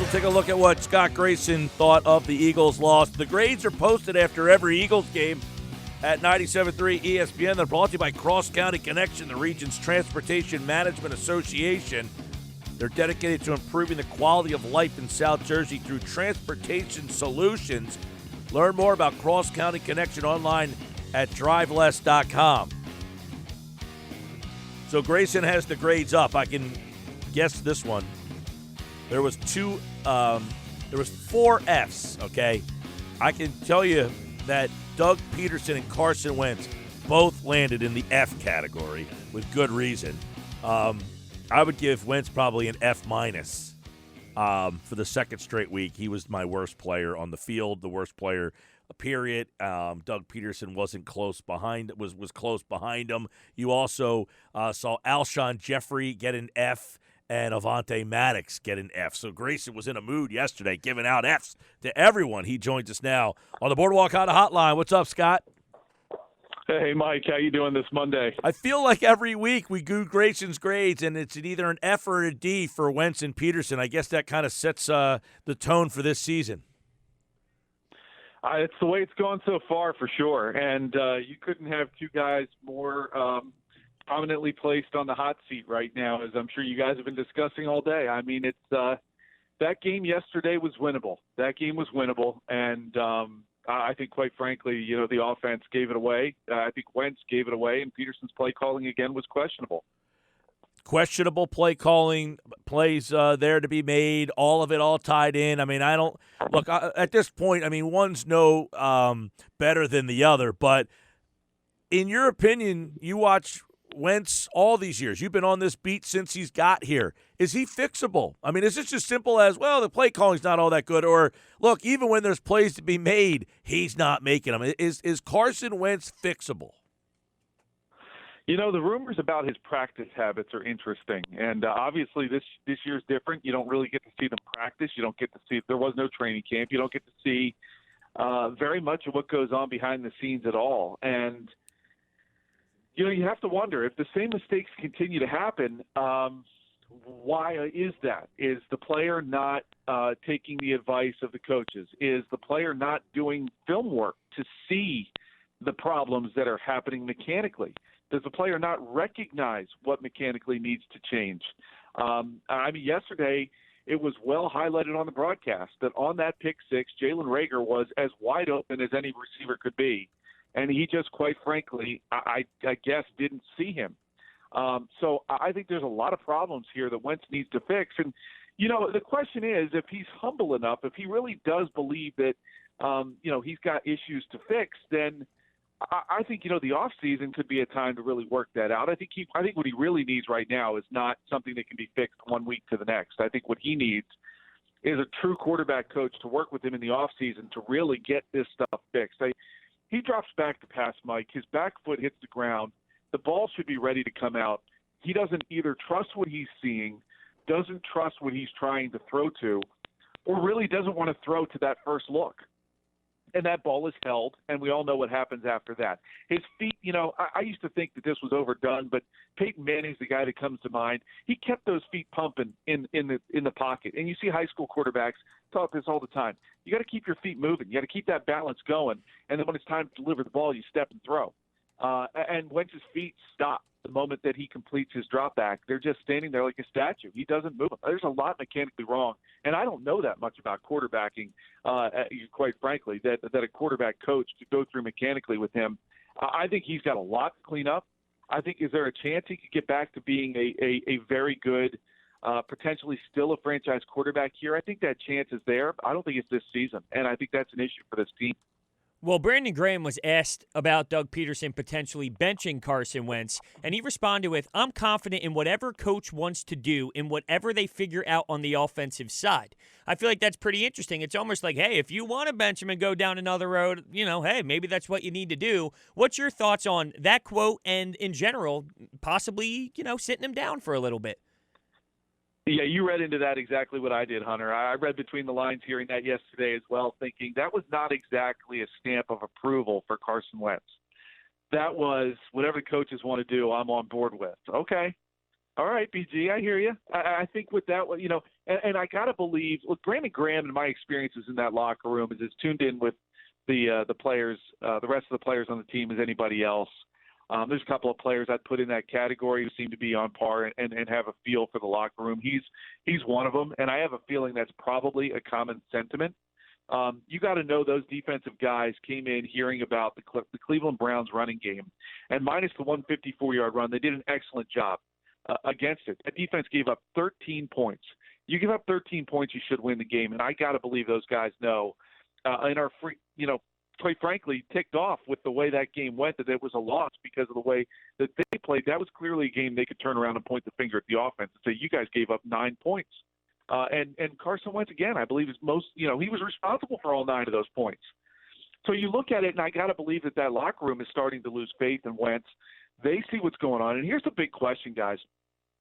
We'll take a look at what Scott Grayson thought of the Eagles' loss. The grades are posted after every Eagles game at 97.3 ESPN. They're brought to you by Cross County Connection, the region's transportation management association. They're dedicated to improving the quality of life in South Jersey through transportation solutions. Learn more about Cross County Connection online at driveless.com. So Grayson has the grades up. I can guess this one. There was four Fs, okay? I can tell you that Doug Peterson and Carson Wentz both landed in the F category with good reason. I would give Wentz probably an F- for the second straight week. He was my worst player on the field, the worst player, period. Doug Peterson wasn't close behind, was close behind him. You also saw Alshon Jeffery get an F and Avonte Maddox get an F. So Grayson was in a mood yesterday, giving out Fs to everyone. He joins us now on the Boardwalk Honda Hotline. What's up, Scott? Hey, Mike. How you doing this Monday? I feel like every week we do Grayson's grades, and it's either an F or a D for Wentz and Peterson. I guess that kind of sets the tone for this season. It's the way it's gone so far, for sure. And you couldn't have two guys more prominently placed on the hot seat right now, as I'm sure you guys have been discussing all day. I mean, it's that game yesterday was winnable. That game was winnable, and I think, quite frankly, the offense gave it away. I think Wentz gave it away, and Peterson's play calling again was questionable. Questionable play calling, plays there to be made, all of it all tied in. I mean, at this point, I mean, one's no better than the other, but in your opinion, you watch Wentz all these years. You've been on this beat since he's got here. Is he fixable? I mean, is this as simple as, well, the play calling's not all that good, or, look, even when there's plays to be made, he's not making them? Is Carson Wentz fixable? The rumors about his practice habits are interesting, and obviously this year's different. You don't really get to see them practice. You don't get to see – there was no training camp. You don't get to see very much of what goes on behind the scenes at all. And – you have to wonder, if the same mistakes continue to happen, why is that? Is the player not taking the advice of the coaches? Is the player not doing film work to see the problems that are happening mechanically? Does the player not recognize what mechanically needs to change? Yesterday it was well highlighted on the broadcast that on that pick six, Jalen Reagor was as wide open as any receiver could be. And he just, quite frankly, I guess, didn't see him. So I think there's a lot of problems here that Wentz needs to fix. And, the question is, if he's humble enough, if he really does believe that, he's got issues to fix, then I think, the offseason could be a time to really work that out. I think what he really needs right now is not something that can be fixed 1 week to the next. I think what he needs is a true quarterback coach to work with him in the offseason to really get this stuff fixed. He drops back to pass, Mike. His back foot hits the ground. The ball should be ready to come out. He doesn't either trust what he's seeing, doesn't trust what he's trying to throw to, or really doesn't want to throw to that first look. And that ball is held, and we all know what happens after that. His feet, I used to think that this was overdone, but Peyton Manning's the guy that comes to mind. He kept those feet pumping in the pocket. And you see high school quarterbacks talk this all the time. You got to keep your feet moving. You got to keep that balance going. And then when it's time to deliver the ball, you step and throw. And Wentz's feet stop the moment that he completes his drop back. They're just standing there like a statue. He doesn't move. There's a lot mechanically wrong. And I don't know that much about quarterbacking, quite frankly, that a quarterback coach to go through mechanically with him. I think he's got a lot to clean up. I think, is there a chance he could get back to being a very good, potentially still a franchise quarterback here? I think that chance is there. I don't think it's this season, and I think that's an issue for this team. Well, Brandon Graham was asked about Doug Peterson potentially benching Carson Wentz, and he responded with, "I'm confident in whatever coach wants to do and whatever they figure out on the offensive side." I feel like that's pretty interesting. It's almost like, hey, if you want to bench him and go down another road, hey, maybe that's what you need to do. What's your thoughts on that quote and, in general, possibly, sitting him down for a little bit? Yeah, you read into that exactly what I did, Hunter. I read between the lines hearing that yesterday as well, thinking that was not exactly a stamp of approval for Carson Wentz. That was whatever the coaches want to do, I'm on board with. Okay. All right, BG, I hear you. I think with that, and I got to believe, look, Brandon Graham, in my experiences in that locker room, is as tuned in with the players, the rest of the players on the team as anybody else. There's a couple of players I'd put in that category who seem to be on par and have a feel for the locker room. He's one of them, and I have a feeling that's probably a common sentiment. You got to know those defensive guys came in hearing about the Cleveland Browns running game, and minus the 154-yard run, they did an excellent job against it. That defense gave up 13 points. You give up 13 points, you should win the game, and I got to believe those guys know and are free, quite frankly, ticked off with the way that game went, that it was a loss because of the way that they played. That was clearly a game they could turn around and point the finger at the offense and say, you guys gave up 9 points. And Carson Wentz, again, I believe is he was responsible for all 9 of those points. So you look at it, and I got to believe that locker room is starting to lose faith in Wentz. They see what's going on. And here's the big question, guys.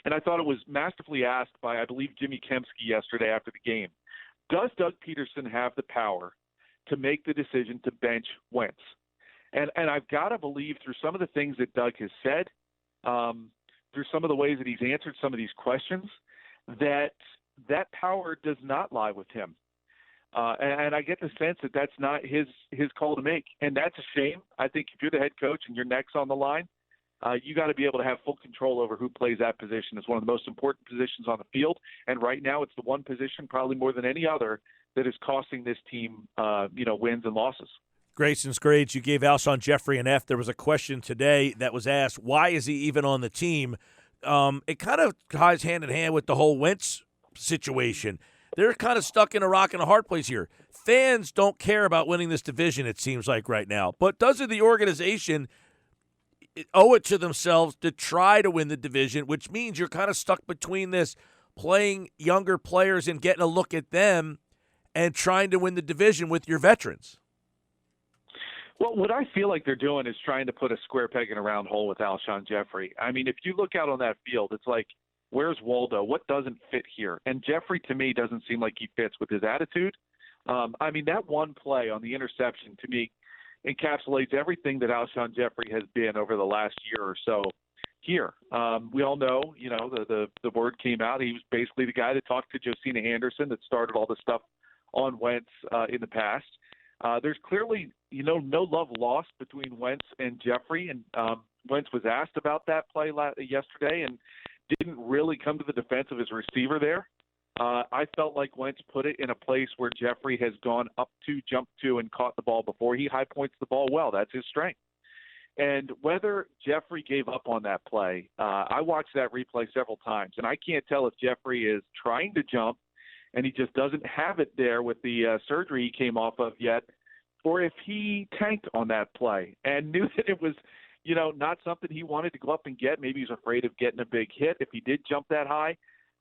And I thought it was masterfully asked by, I believe, Jimmy Kempski yesterday after the game. Does Doug Peterson have the power to make the decision to bench Wentz? And I've got to believe through some of the things that Doug has said, through some of the ways that he's answered some of these questions, that power does not lie with him. And I get the sense that that's not his call to make. And that's a shame. I think if you're the head coach and your neck's on the line, you got to be able to have full control over who plays that position. It's one of the most important positions on the field. And right now it's the one position, probably more than any other, that is costing this team, wins and losses. Grayson's grades, you gave Alshon Jeffery an F. There was a question today that was asked, why is he even on the team? It kind of ties hand in hand with the whole Wentz situation. They're kind of stuck in a rock and a hard place here. Fans don't care about winning this division, it seems like right now. But doesn't the organization owe it to themselves to try to win the division, which means you're kind of stuck between this playing younger players and getting a look at them and trying to win the division with your veterans? Well, what I feel like they're doing is trying to put a square peg in a round hole with Alshon Jeffery. I mean, if you look out on that field, it's like, where's Waldo? What doesn't fit here? And Jeffery, to me, doesn't seem like he fits with his attitude. That one play on the interception, to me, encapsulates everything that Alshon Jeffery has been over the last year or so here. We all know, the word came out. He was basically the guy that talked to Josina Anderson that started all the stuff on Wentz in the past. There's clearly, no love lost between Wentz and Jeffery. And Wentz was asked about that play yesterday and didn't really come to the defense of his receiver there. I felt like Wentz put it in a place where Jeffery has gone up to, jumped to, and caught the ball before. He high points the ball well. That's his strength. And whether Jeffery gave up on that play, I watched that replay several times, and I can't tell if Jeffery is trying to jump and he just doesn't have it there with the surgery he came off of yet, or if he tanked on that play and knew that it was, not something he wanted to go up and get. Maybe he was afraid of getting a big hit if he did jump that high.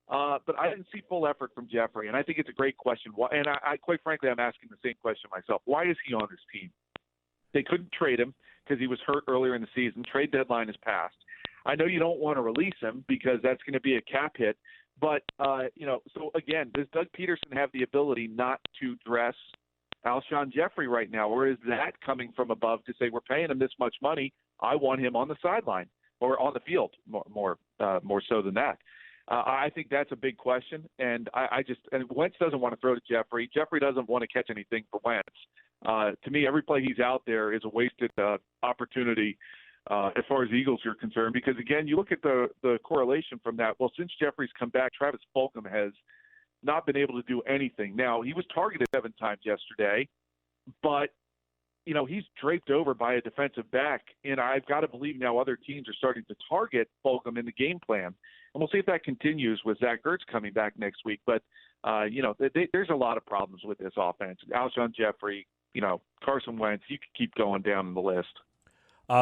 But I didn't see full effort from Jeffery, and I think it's a great question. And I quite frankly, I'm asking the same question myself. Why is he on this team? They couldn't trade him because he was hurt earlier in the season. Trade deadline is passed. I know you don't want to release him because that's going to be a cap hit. But, so again, does Doug Peterson have the ability not to dress Alshon Jeffery right now? Or is that coming from above to say, we're paying him this much money, I want him on the sideline or on the field more so than that? I think that's a big question, and and Wentz doesn't want to throw to Jeffery. Jeffery doesn't want to catch anything for Wentz. To me, every play he's out there is a wasted opportunity as far as Eagles are concerned, because, again, you look at the correlation from that. Well, since Jeffery's come back, Travis Fulgham has not been able to do anything. Now, he was targeted 7 times yesterday, but he's draped over by a defensive back, and I've got to believe now other teams are starting to target Fulgham in the game plan. And we'll see if that continues with Zach Ertz coming back next week. But, there's a lot of problems with this offense. Alshon Jeffery, Carson Wentz, you could keep going down the list.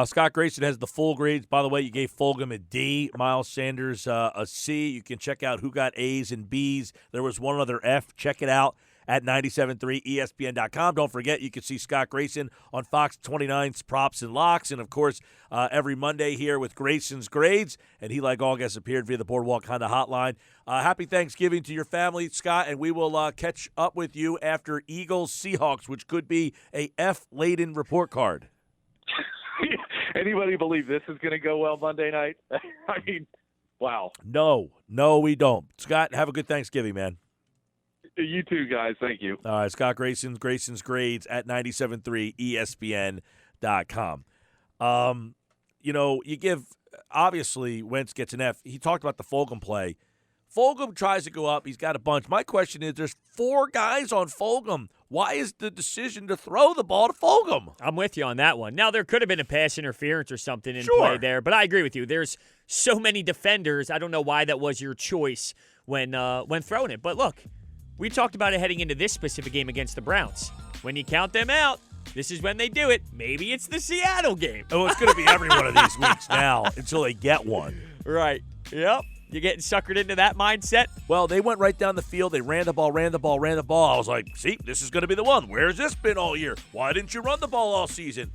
Scott Grayson has the full grades. By the way, you gave Fulgham a D, Miles Sanders a C. You can check out who got A's and B's. There was one other F. Check it out at 97.3 ESPN.com. Don't forget, you can see Scott Grayson on Fox 29's Props and Locks. And, of course, every Monday here with Grayson's Grades. And he, like all guests, appeared via the Boardwalk Honda hotline. Happy Thanksgiving to your family, Scott, and we will catch up with you after Eagles-Seahawks, which could be a F-laden report card. Anybody believe this is going to go well Monday night? I mean, Wow. No, we don't. Scott, have a good Thanksgiving, man. You too, guys. Thank you. All right, Scott Grayson's Grades at 97.3 ESPN.com. You give – obviously, Wentz gets an F. He talked about the Fulgham play. Fulgham tries to go up. He's got a bunch. My question is, there's 4 guys on Fulgham. Why is the decision to throw the ball to Fulgham? I'm with you on that one. Now, there could have been a pass interference or something in Sure. play there, but I agree with you. There's so many defenders. I don't know why that was your choice when throwing it. But look, we talked about it heading into this specific game against the Browns. When you count them out, this is when they do it. Maybe it's the Seattle game. Oh, it's going to be every one of these weeks now until they get one. Right. Yep. You're getting suckered into that mindset? Well, they went right down the field. They ran the ball. I was like, see, this is going to be the one. Where's this been all year? Why didn't you run the ball all season?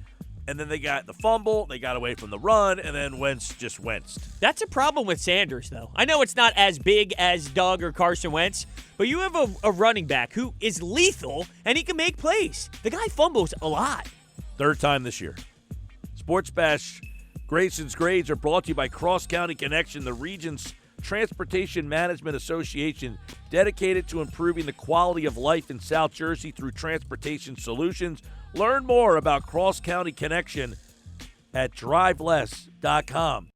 And then they got the fumble. They got away from the run, and then Wentz just winced. That's a problem with Sanders, though. I know it's not as big as Doug or Carson Wentz, but you have a running back who is lethal, and he can make plays. The guy fumbles a lot. 3rd time this year. Sports Bash Grayson's Grades are brought to you by Cross County Connection, the region's Transportation Management Association, dedicated to improving the quality of life in South Jersey through transportation solutions. Learn more about Cross County Connection at driveless.com.